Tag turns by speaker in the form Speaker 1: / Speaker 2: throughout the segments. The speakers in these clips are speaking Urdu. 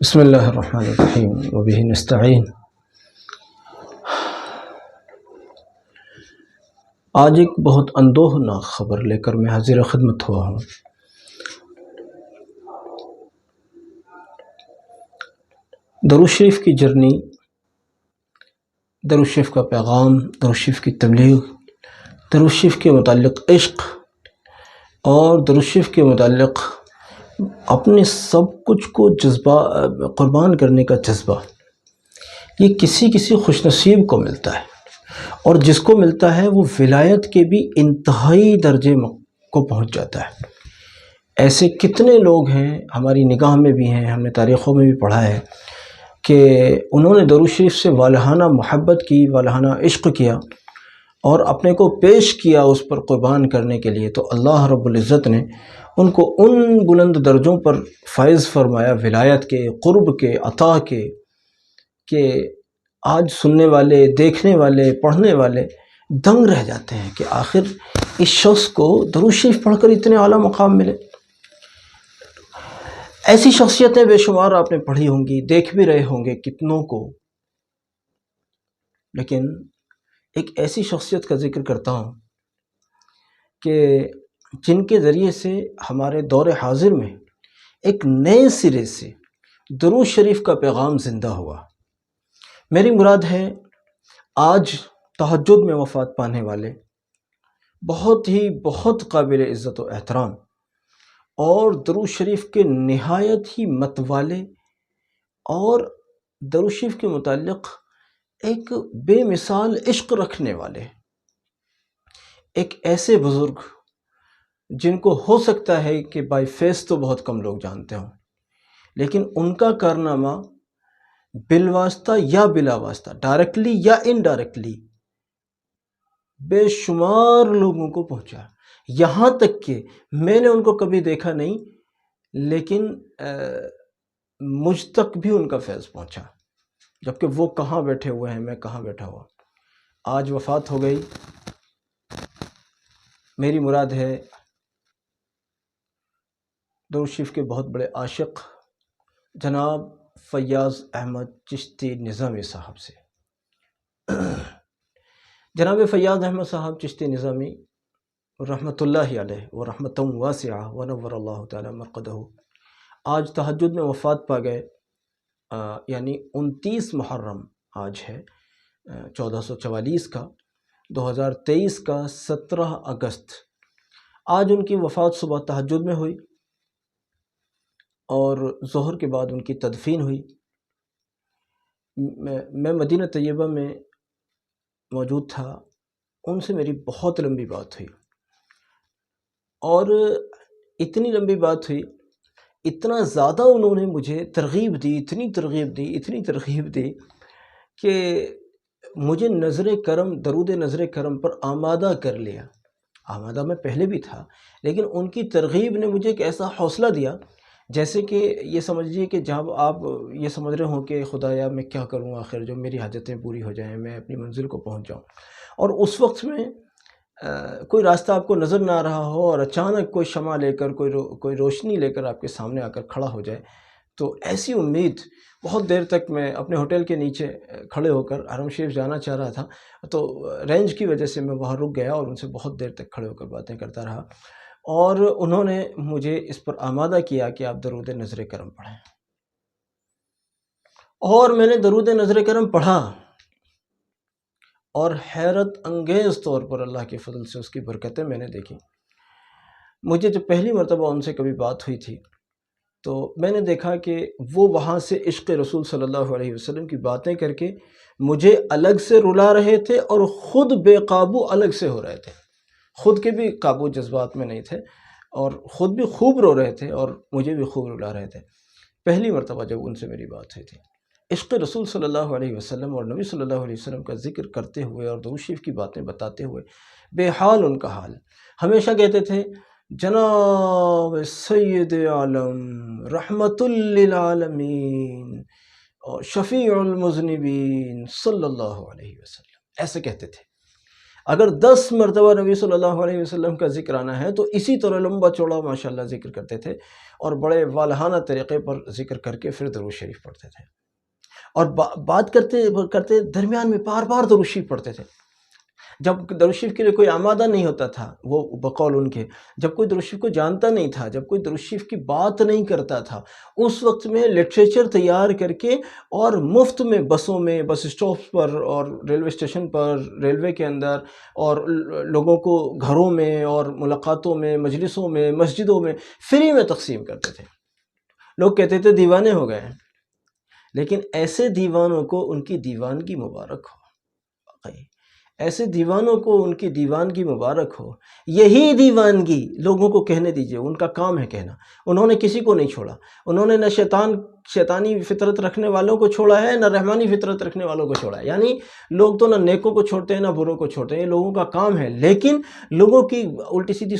Speaker 1: بسم اللہ الرحمن الرحیم وبہ نستعین۔ آج ایک بہت اندوہناک خبر لے کر میں حاضر خدمت ہوا ہوں۔ درود شریف کی جرنی، درود شریف کا پیغام، درود شریف کی تبلیغ، درود شریف کے متعلق عشق اور درود شریف کے متعلق اپنے سب کچھ کو قربان کرنے کا جذبہ، یہ کسی خوش نصیب کو ملتا ہے، اور جس کو ملتا ہے وہ ولایت کے بھی انتہائی درجے کو پہنچ جاتا ہے۔ ایسے کتنے لوگ ہیں، ہماری نگاہ میں بھی ہیں، ہم نے تاریخوں میں بھی پڑھا ہے کہ انہوں نے درود شریف سے والہانہ محبت کی، والہانہ عشق کیا اور اپنے کو پیش کیا اس پر قربان کرنے کے لیے، تو اللہ رب العزت نے ان کو ان بلند درجوں پر فائز فرمایا، ولایت کے، قرب کے، عطا کے، کہ آج سننے والے، دیکھنے والے، پڑھنے والے دنگ رہ جاتے ہیں کہ آخر اس شخص کو درود شریف پڑھ کر اتنے اعلیٰ مقام ملے۔ ایسی شخصیتیں بے شمار آپ نے پڑھی ہوں گی، دیکھ بھی رہے ہوں گے کتنوں کو، لیکن ایک ایسی شخصیت کا ذکر کرتا ہوں کہ جن کے ذریعے سے ہمارے دور حاضر میں ایک نئے سرے سے درود شریف کا پیغام زندہ ہوا۔ میری مراد ہے آج تہجد میں وفات پانے والے بہت قابل عزت و احترام اور درود شریف کے نہایت ہی متوالے اور درود شریف کے متعلق ایک بے مثال عشق رکھنے والے ایک ایسے بزرگ، جن کو ہو سکتا ہے کہ بائی فیس تو بہت کم لوگ جانتے ہوں، لیکن ان کا کارنامہ بالواسطہ یا بلا واسطہ، ڈائریکٹلی یا انڈائریکٹلی بے شمار لوگوں کو پہنچا، یہاں تک کہ میں نے ان کو کبھی دیکھا نہیں، لیکن مجھ تک بھی ان کا فیض پہنچا، جبکہ وہ کہاں بیٹھے ہوئے ہیں، میں کہاں بیٹھا ہوا۔ آج وفات ہو گئی۔ میری مراد ہے درود شریف کے بہت بڑے عاشق جناب فیاض احمد چشتی نظامی صاحب سے۔ جناب فیاض احمد صاحب چشتی نظامی رحمۃ اللہ علیہ و رحمۃ واسعہ ونور اللہ تعالی مرقدہ آج تہجد میں وفات پا گئے، یعنی 29 محرم آج ہے 1444 کا، 2023 کا 17 اگست آج ان کی وفات صبح تہجد میں ہوئی اور ظہر کے بعد ان کی تدفین ہوئی۔ میں مدینہ طیبہ میں موجود تھا، ان سے میری بہت لمبی بات ہوئی، اور اتنی لمبی بات ہوئی، اتنا زیادہ انہوں نے مجھے ترغیب دی، اتنی ترغیب دی کہ مجھے نظر کرم، درود نظر کرم پر آمادہ کر لیا۔ آمادہ میں پہلے بھی تھا، لیکن ان کی ترغیب نے مجھے ایک ایسا حوصلہ دیا، جیسے کہ یہ سمجھیے کہ جب آپ یہ سمجھ رہے ہوں کہ خدایا میں کیا کروں، آخر جو میری حاجتیں پوری ہو جائیں، میں اپنی منزل کو پہنچ جاؤں، اور اس وقت میں کوئی راستہ آپ کو نظر نہ آ رہا ہو اور اچانک کوئی شمع لے کر، کوئی روشنی لے کر آپ کے سامنے آ کر کھڑا ہو جائے، تو ایسی امید بہت دیر تک میں اپنے ہوٹل کے نیچے کھڑے ہو کر حرم شریف جانا چاہ رہا تھا، تو رینج کی وجہ سے میں وہاں رک گیا اور ان سے بہت دیر تک کھڑے ہو کر باتیں کرتا رہا، اور انہوں نے مجھے اس پر آمادہ کیا کہ آپ درود نظر کرم پڑھیں، اور میں نے درود نظر کرم پڑھا، اور حیرت انگیز طور پر اللہ کے فضل سے اس کی برکتیں میں نے دیکھی۔ مجھے جب پہلی مرتبہ ان سے کبھی بات ہوئی تھی تو میں نے دیکھا کہ وہ وہاں سے عشق رسول صلی اللہ علیہ وسلم کی باتیں کر کے مجھے الگ سے رلا رہے تھے، اور خود بے قابو الگ سے ہو رہے تھے، خود کے بھی قابو جذبات میں نہیں تھے، اور خود بھی خوب رو رہے تھے اور مجھے بھی خوب رلا رہے تھے۔ پہلی مرتبہ جب ان سے میری بات ہوئی تھی، عشق رسول صلی اللہ علیہ وسلم اور نبی صلی اللہ علیہ وسلم کا ذکر کرتے ہوئے اور درود شریف کی باتیں بتاتے ہوئے، بے حال ان کا حال، ہمیشہ کہتے تھے جناب سید عالم رحمت للعالمین اور شفیع المذنبین صلی اللہ علیہ وسلم، ایسے کہتے تھے۔ اگر 10 مرتبہ نبی صلی اللہ علیہ وسلم کا ذکر آنا ہے تو اسی طرح لمبا چوڑا ماشاءاللہ ذکر کرتے تھے، اور بڑے والہانہ طریقے پر ذکر کر کے پھر درود شریف پڑھتے تھے، اور بات کرتے کرتے درمیان میں بار بار درود شریف پڑھتے تھے۔ جب درود شریف کے لیے کوئی آمادہ نہیں ہوتا تھا، وہ بقول ان کے، جب کوئی درود شریف کو جانتا نہیں تھا، جب کوئی درود شریف کی بات نہیں کرتا تھا، اس وقت میں لٹریچر تیار کر کے اور مفت میں بسوں میں، بس اسٹاپس پر اور ریلوے اسٹیشن پر، ریلوے کے اندر، اور لوگوں کو گھروں میں اور ملاقاتوں میں، مجلسوں میں، مسجدوں میں فری میں تقسیم کرتے تھے۔ لوگ کہتے تھے دیوانے ہو گئے ہیں، لیکن ایسے دیوانوں کو ان کی دیوانگی مبارک ہو، واقعی ایسے دیوانوں کو ان کی دیوانگی مبارک ہو۔ یہی دیوانگی لوگوں کو کہنے دیجئے، ان کا کام ہے کہنا۔ انہوں نے کسی کو نہیں چھوڑا، انہوں نے نہ شیطانی فطرت رکھنے والوں کو چھوڑا ہے، نہ رحمانی فطرت رکھنے والوں کو چھوڑا ہے۔ یعنی لوگ تو نہ نیکوں کو چھوڑتے ہیں نہ بروں کو چھوڑتے ہیں، یہ لوگوں کا کام ہے، لیکن لوگوں کی الٹی سیدھی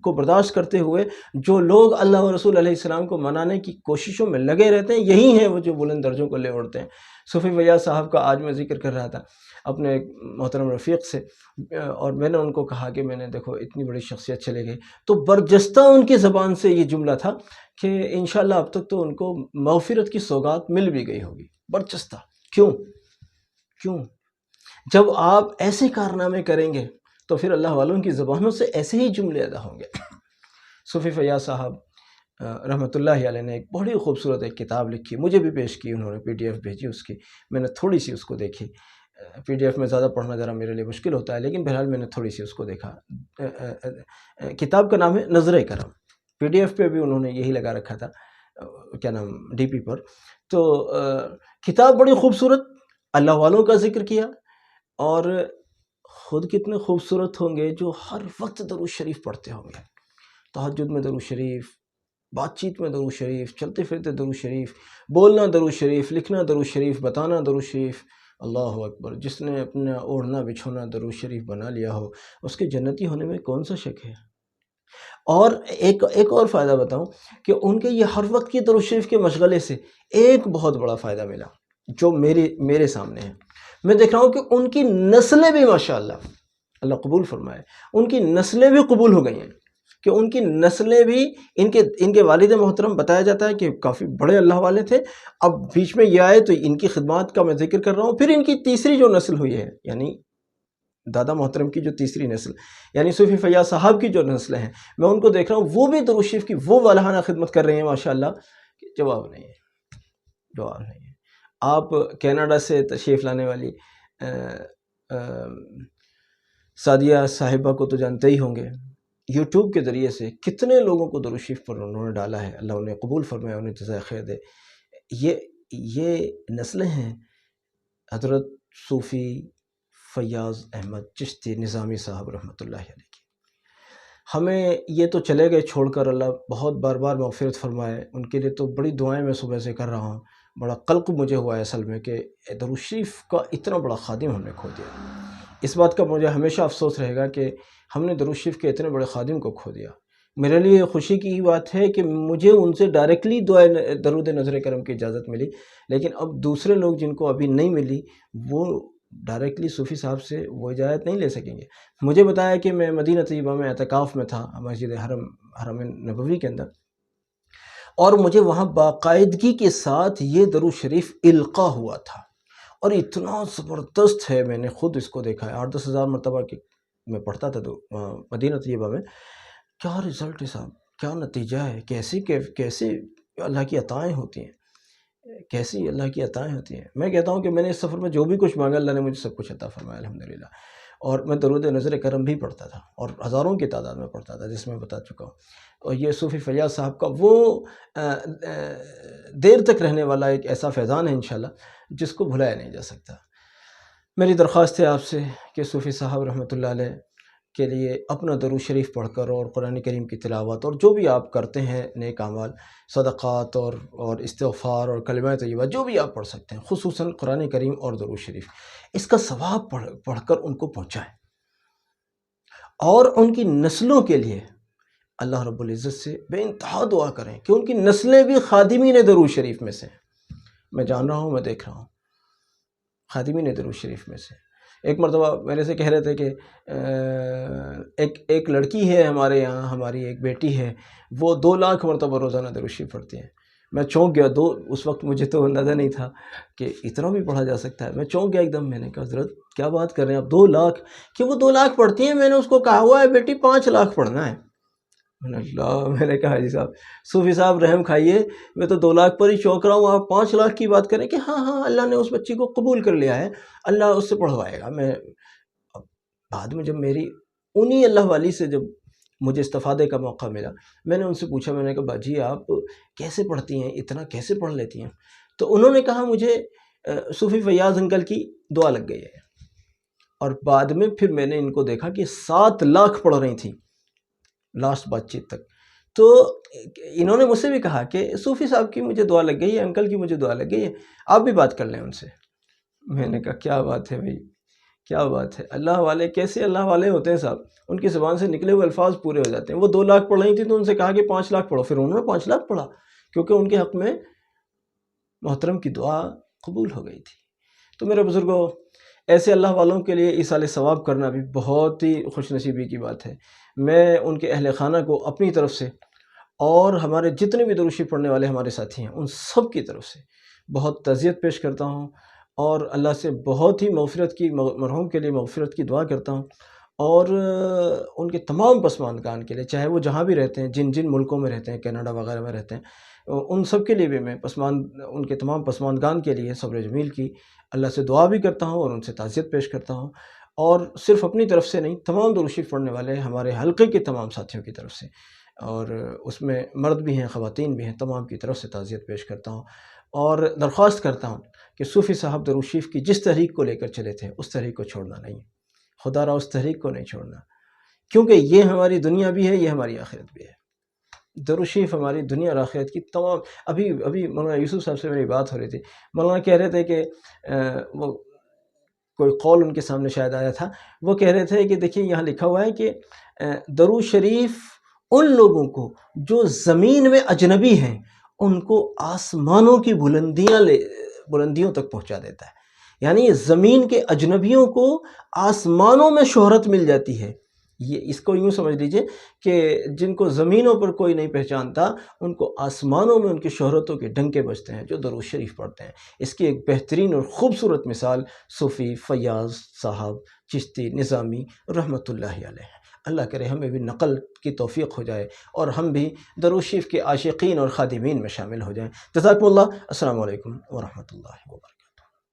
Speaker 1: کو برداشت کرتے ہوئے جو لوگ اللہ و رسول علیہ السلام کو منانے کی کوششوں میں لگے رہتے ہیں، یہی ہیں وہ جو بلند درجوں کو لے اڑتے ہیں۔ صوفی فیاض صاحب کا آج میں ذکر کر رہا تھا اپنے ایک محترم رفیق سے، اور میں نے ان کو کہا کہ میں نے دیکھو اتنی بڑی شخصیت چلے گئی، تو برجستہ ان کی زبان سے یہ جملہ تھا کہ انشاءاللہ اب تک تو ان کو مغفرت کی سوغات مل بھی گئی ہوگی، برجستہ۔ کیوں؟ جب آپ ایسے کارنامے کریں گے تو پھر اللہ والوں کی زبانوں سے ایسے ہی جملے ادا ہوں گے۔ صوفی فیاض صاحب رحمۃ اللہ علیہ نے ایک بڑی خوبصورت ایک کتاب لکھی، مجھے بھی پیش کی، انہوں نے PDF بھیجی اس کی، میں نے تھوڑی سی اس کو دیکھی۔ PDF میں زیادہ پڑھنا ذرا میرے لیے مشکل ہوتا ہے، لیکن بہرحال میں نے تھوڑی سی اس کو دیکھا۔ کتاب کا نام ہے نظر کرم، PDF پہ بھی انہوں نے یہی لگا رکھا تھا، کیا نام، DP پر۔ تو کتاب بڑی خوبصورت، اللہ والوں کا ذکر کیا، اور خود کتنے خوبصورت ہوں گے جو ہر وقت درود شریف پڑھتے ہوں گے، تہجد میں درود شریف، بات چیت میں درود شریف، چلتے پھرتے درود شریف، بولنا درود شریف، لکھنا درود شریف، بتانا درود شریف۔ اللہ اکبر! جس نے اپنا اوڑھنا بچھونا درود شریف بنا لیا ہو، اس کے جنتی ہونے میں کون سا شک ہے؟ اور ایک اور فائدہ بتاؤں کہ ان کے یہ ہر وقت کی درود شریف کے مشغلے سے ایک بہت بڑا فائدہ ملا جو میرے سامنے ہے۔ میں دیکھ رہا ہوں کہ ان کی نسلیں بھی ماشاءاللہ، اللہ قبول فرمائے، ان کی نسلیں بھی قبول ہو گئی ہیں، کہ ان کی نسلیں بھی، ان کے والد محترم بتایا جاتا ہے کہ کافی بڑے اللہ والے تھے۔ اب بیچ میں یہ آئے تو ان کی خدمات کا میں ذکر کر رہا ہوں، پھر ان کی تیسری جو نسل ہوئی ہے، یعنی دادا محترم کی جو تیسری نسل، یعنی صوفی فیاض صاحب کی جو نسلیں ہیں، میں ان کو دیکھ رہا ہوں، وہ بھی درود شریف کی وہ والہانہ خدمت کر رہے ہیں ماشاءاللہ، کہ جواب نہیں ہے۔ آپ کینیڈا سے تشریف لانے والی سعدیہ صاحبہ کو تو جانتے ہی ہوں گے، یوٹیوب کے ذریعے سے کتنے لوگوں کو درود شریف پر انہوں نے ڈالا ہے، اللہ انہیں قبول فرمائے، انہیں جزائے خیر دے۔ یہ نسلیں ہیں حضرت صوفی فیاض احمد چشتی نظامی صاحب رحمۃ اللہ علیہ کی۔ ہمیں یہ تو چلے گئے چھوڑ کر، اللہ بہت بار مغفرت فرمائے، ان کے لیے تو بڑی دعائیں میں صبح سے کر رہا ہوں۔ بڑا قلق مجھے ہوا ہے اصل میں کہ درود شریف کا اتنا بڑا خادم ہم نے کھو دیا۔ اس بات کا مجھے ہمیشہ افسوس رہے گا کہ ہم نے درود شریف کے اتنے بڑے خادم کو کھو دیا۔ میرے لیے خوشی کی بات ہے کہ مجھے ان سے ڈائریکٹلی درود نظر کرم کی اجازت ملی، لیکن اب دوسرے لوگ جن کو ابھی نہیں ملی، وہ ڈائریکٹلی صوفی صاحب سے وہ اجازت نہیں لے سکیں گے۔ مجھے بتایا کہ میں مدینہ طیبہ میں اعتکاف میں تھا، مسجد حرم نبوی کے اندر، اور مجھے وہاں باقاعدگی کے ساتھ یہ درود شریف القا ہوا تھا، اور اتنا زبردست ہے، میں نے خود اس کو دیکھا ہے، 8-10 ہزار مرتبہ کی میں پڑھتا تھا تو مدینہ طیبہ میں۔ کیا رزلٹ ہے صاحب، کیا نتیجہ ہے، کیسے اللہ کی عطائیں ہوتی ہیں، کیسی اللہ کی عطائیں ہوتی ہیں۔ میں کہتا ہوں کہ میں نے اس سفر میں جو بھی کچھ مانگا، اللہ نے مجھے سب کچھ عطا فرمایا الحمدللہ۔ اور میں درود نظر کرم بھی پڑھتا تھا، اور ہزاروں کی تعداد میں پڑھتا تھا، جس میں بتا چکا ہوں۔ اور یہ صوفی فیاض صاحب کا وہ دیر تک رہنے والا ایک ایسا فیضان ہے انشاءاللہ جس کو بھلایا نہیں جا سکتا۔ میری درخواست ہے آپ سے کہ صوفی صاحب رحمۃ اللہ علیہ کے لیے اپنا درود شریف پڑھ کر اور قرآن کریم کی تلاوت اور جو بھی آپ کرتے ہیں نیک اعمال، صدقات اور استغفار اور کلمہ طیبہ، جو بھی آپ پڑھ سکتے ہیں، خصوصاً قرآن کریم اور درود شریف، اس کا ثواب پڑھ کر ان کو پہنچائیں، اور ان کی نسلوں کے لیے اللہ رب العزت سے بے انتہا دعا کریں کہ ان کی نسلیں بھی خادمین درود شریف میں سے ہیں۔ میں جان رہا ہوں، میں دیکھ رہا ہوں، خادمین درود شریف میں سے، ایک مرتبہ میرے سے کہہ رہے تھے کہ ایک لڑکی ہے ہمارے یہاں، ہماری ایک بیٹی ہے، وہ 2 لاکھ مرتبہ روزانہ درود شریف پڑھتی ہیں۔ میں چونک گیا، اس وقت مجھے تو اندازہ نہیں تھا کہ اتنا بھی پڑھا جا سکتا ہے۔ میں چونک گیا ایک دم، میں نے کہا حضرت کیا بات کر رہے ہیں آپ، 2 لاکھ؟ کہ وہ 2 لاکھ پڑھتی ہیں، میں نے اس کو کہا ہوا ہے بیٹی 5 لاکھ پڑھنا ہے۔ میں نے کہا جی صاحب، صوفی صاحب رحم کھائیے، میں تو 2 لاکھ پر ہی چونک رہا ہوں، آپ 5 لاکھ کی بات کریں؟ کہ ہاں اللہ نے اس بچی کو قبول کر لیا ہے، اللہ اس سے پڑھوائے گا۔ میں بعد میں جب میری انہی اللہ والی سے جب مجھے استفادے کا موقع ملا، میں نے ان سے پوچھا، میں نے کہا باجی آپ کیسے پڑھتی ہیں، اتنا کیسے پڑھ لیتی ہیں؟ تو انہوں نے کہا مجھے صوفی فیاض انکل کی دعا لگ گئی ہے۔ اور بعد میں پھر میں نے ان کو دیکھا کہ 7 لاکھ پڑھ رہی تھیں لاسٹ بات چیت تک۔ تو انہوں نے مجھ سے بھی کہا کہ صوفی صاحب کی مجھے دعا لگ گئی ہے، انکل کی مجھے دعا لگ گئی ہے، آپ بھی بات کر لیں ان سے۔ میں نے کہا کیا بات ہے بھائی، کیا بات ہے، اللہ والے کیسے اللہ والے ہوتے ہیں صاحب، ان کی زبان سے نکلے ہوئے الفاظ پورے ہو جاتے ہیں۔ وہ 2 لاکھ پڑھ رہی تھیں تو ان سے کہا کہ 5 لاکھ پڑھو، پھر انہوں نے 5 لاکھ پڑھا، کیونکہ ان کے حق میں محترم کی دعا قبول ہو گئی تھی۔ تو میرے بزرگوں، ایسے اللہ والوں کے لیے ایصال ثواب کرنا بھی بہت ہی خوش نصیبی کی بات ہے۔ میں ان کے اہل خانہ کو اپنی طرف سے اور ہمارے جتنے بھی درود شریف پڑھنے والے ہمارے ساتھی ہیں ان سب کی طرف سے بہت تعزیت پیش کرتا ہوں، اور اللہ سے بہت ہی مغفرت کی، مرحوم کے لیے مغفرت کی دعا کرتا ہوں، اور ان کے تمام پسماندگان کے لیے، چاہے وہ جہاں بھی رہتے ہیں، جن جن ملکوں میں رہتے ہیں، کینیڈا وغیرہ میں رہتے ہیں، ان سب کے لیے بھی میں ان کے تمام پسماندگان کے لیے صبر جمیل کی اللہ سے دعا بھی کرتا ہوں اور ان سے تعزیت پیش کرتا ہوں، اور صرف اپنی طرف سے نہیں، تمام درود شریف پڑھنے والے ہمارے حلقے کے تمام ساتھیوں کی طرف سے، اور اس میں مرد بھی ہیں خواتین بھی ہیں، تمام کی طرف سے تعزیت پیش کرتا ہوں، اور درخواست کرتا ہوں کہ صوفی صاحب درود شریف کی جس تحریک کو لے کر چلے تھے اس تحریک کو چھوڑنا نہیں، خدا را اس تحریک کو نہیں چھوڑنا، کیونکہ یہ ہماری دنیا بھی ہے، یہ ہماری آخرت بھی ہے۔ درود شریف ہماری دنیا اور آخرت کی تمام، ابھی مولانا یوسف صاحب سے میری بات ہو رہی تھی، مولانا کہہ رہے تھے کہ وہ کوئی قول ان کے سامنے شاید آیا تھا، وہ کہہ رہے تھے کہ دیکھیے یہاں لکھا ہوا ہے کہ درود شریف ان لوگوں کو جو زمین میں اجنبی ہیں ان کو آسمانوں کی بلندیوں تک پہنچا دیتا ہے، یعنی زمین کے اجنبیوں کو آسمانوں میں شہرت مل جاتی ہے۔ یہ اس کو یوں سمجھ لیجئے کہ جن کو زمینوں پر کوئی نہیں پہچانتا ان کو آسمانوں میں ان کی شہرتوں کے ڈنکے بجتے ہیں جو درود شریف پڑھتے ہیں۔ اس کی ایک بہترین اور خوبصورت مثال صوفی فیاض صاحب چشتی نظامی رحمۃ اللہ علیہ۔ اللہ کرے ہمیں بھی نقل کی توفیق ہو جائے اور ہم بھی درود شریف کے عاشقین اور خادمین میں شامل ہو جائیں۔ جزاکم اللہ، السلام علیکم ورحمۃ اللہ وبرکاتہ۔